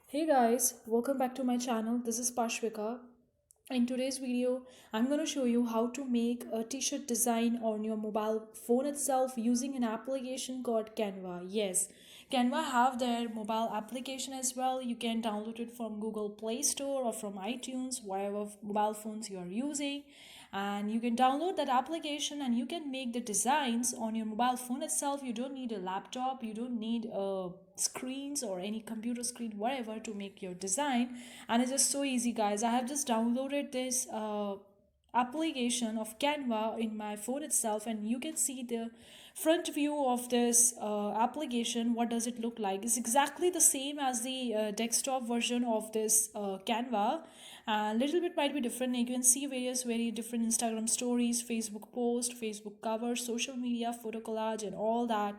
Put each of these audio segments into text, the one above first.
Hey guys, welcome back to my channel. This is Pashvika. In today's video, I'm going to show you how to make a t-shirt design on your mobile phone itself using an application called Canva. Yes, Canva have their mobile application as well. You can download it from Google Play Store or from iTunes, whatever mobile phones you are using. And you can download that application and you can make the designs on your mobile phone itself. You don't need a laptop, you don't need screens or any computer screen, whatever, to make your design. And it's just so easy, guys. I have just downloaded this application of Canva in my phone itself, and you can see the front view of this application. What does it look like? It's exactly the same as the desktop version of this Canva. A little bit might be different. You can see various very different Instagram stories, Facebook post, Facebook covers, social media, photo collage, and all that.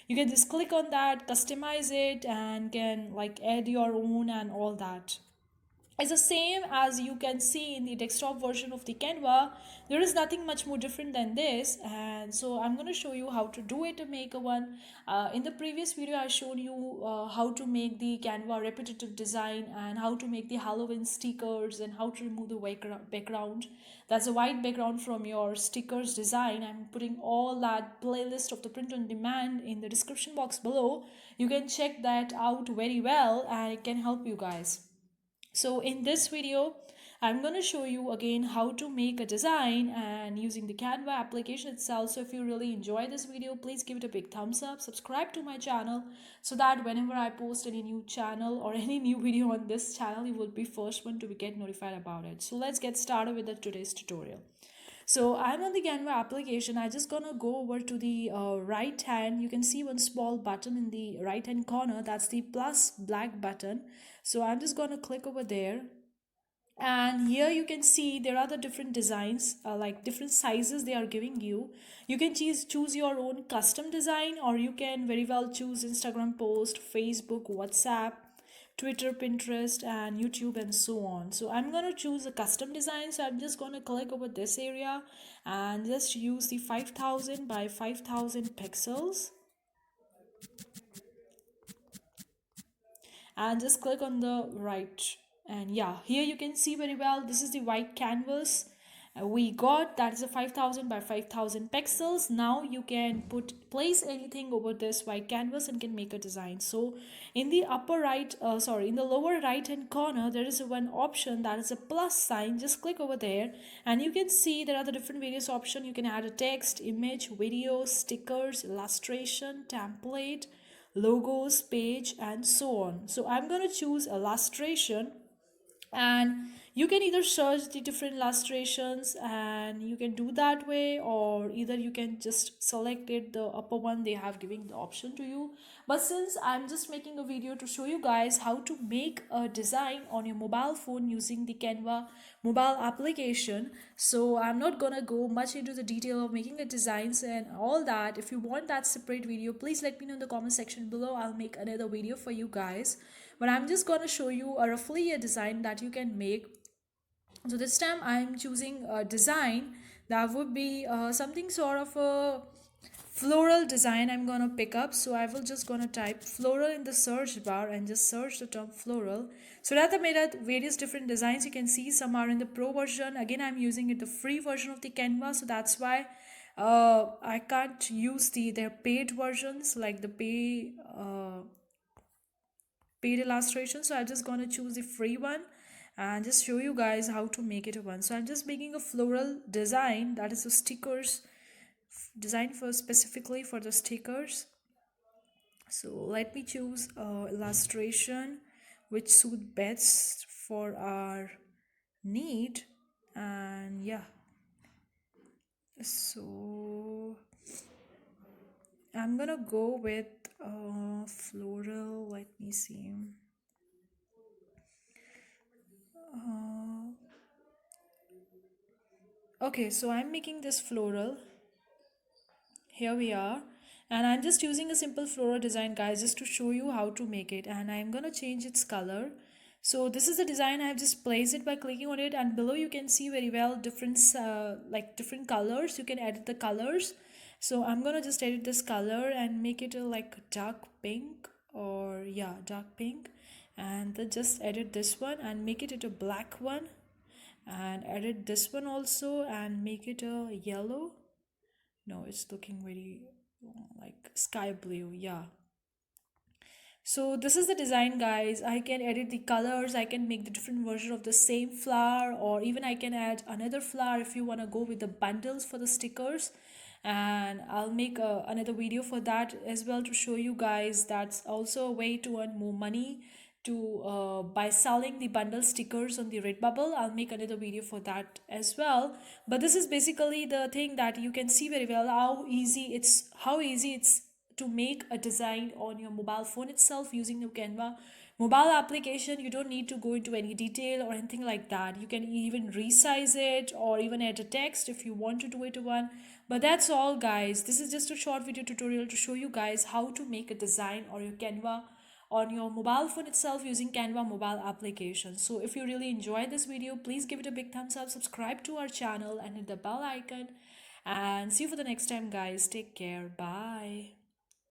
You can just click on that, customize it, and can like add your own and all that. It's the same as you can see in the desktop version of the Canva. There is nothing much more different than this, and so I'm going to show you how to do it to make a one. In the previous video I showed you how to make the Canva repetitive design and how to make the Halloween stickers and how to remove the background. That's a white background from your stickers design. I'm putting all that playlist of the print on demand in the description box below. You can check that out very well and it can help you guys. So in this video, I'm going to show you again how to make a design and using the Canva application itself. So if you really enjoy this video, please give it a big thumbs up, subscribe to my channel so that whenever I post any new channel or any new video on this channel, you will be first one to get notified about it. So let's get started with today's tutorial. So I'm on the Canva application. I just gonna go over to the right hand. You can see one small button in the right hand corner. That's the plus black button. So I'm just gonna click over there. And here you can see there are the different designs, like different sizes they are giving you. You can choose your own custom design, or you can very well choose Instagram post, Facebook, WhatsApp, Twitter, Pinterest, and YouTube, and so on. So I'm going to choose a custom design. So I'm just going to click over this area and just use the 5000 by 5000 pixels and just click on the right. And yeah, here you can see very well, this is the white canvas we got. That is a 5000 by 5000 pixels. Now you can place anything over this white canvas and can make a design. So in the in the lower right hand corner, there is one option that is a plus sign. Just click over there and you can see there are the different various options. You can add a text, image, video, stickers, illustration, template, logos, page, and so on. So I'm going to choose illustration, and you can either search the different illustrations and you can do that way, or either you can just select it, the upper one they have giving the option to you. But since I'm just making a video to show you guys how to make a design on your mobile phone using the Canva mobile application, so I'm not gonna go much into the detail of making the designs and all that. If you want that separate video, please let me know in the comment section below. I'll make another video for you guys, but I'm just gonna show you a roughly a design that you can make. So this time I'm choosing a design that would be something sort of a floral design I'm gonna pick up. So I will just gonna type floral in the search bar and just search the term floral. So that I made out various different designs. You can see some are in the pro version. Again, I'm using it the free version of the Canva, so that's why I can't use their paid versions, like the paid illustration. So I'm just gonna choose the free one and just show you guys how to make it one. So I'm just making a floral design, that is the stickers design for specifically for the stickers. So let me choose illustration which suit best for our need. And yeah, so I'm gonna go with floral. Let me see. uh, okay, so I'm making this floral. Here we are, and I'm just using a simple floral design, guys, just to show you how to make it. And I'm gonna change its color. So this is the design. I've just placed it by clicking on it, and below you can see very well different like different colors. You can edit the colors. So I'm gonna just edit this color and make it a like dark pink, or yeah, dark pink. and then just edit this one and make it into black one, and edit this one also and make it a yellow. No, it's looking very like sky blue. Yeah, so this is the design, guys. I can edit the colors, I can make the different version of the same flower, or even I can add another flower if you want to go with the bundles for the stickers. And I'll make another video for that as well to show you guys. That's also a way to earn more money to by selling the bundle stickers on the Redbubble. I'll make another video for that as well. But this is basically the thing that you can see very well how easy it's to make a design on your mobile phone itself using the Canva mobile application. You don't need to go into any detail or anything like that. You can even resize it or even add a text if you want to do it one. But that's all, guys. This is just a short video tutorial to show you guys how to make a design or your Canva on your mobile phone itself using Canva mobile application. So if you really enjoyed this video, please give it a big thumbs up, subscribe to our channel and hit the bell icon, and see you for the next time, guys. Take care. Bye.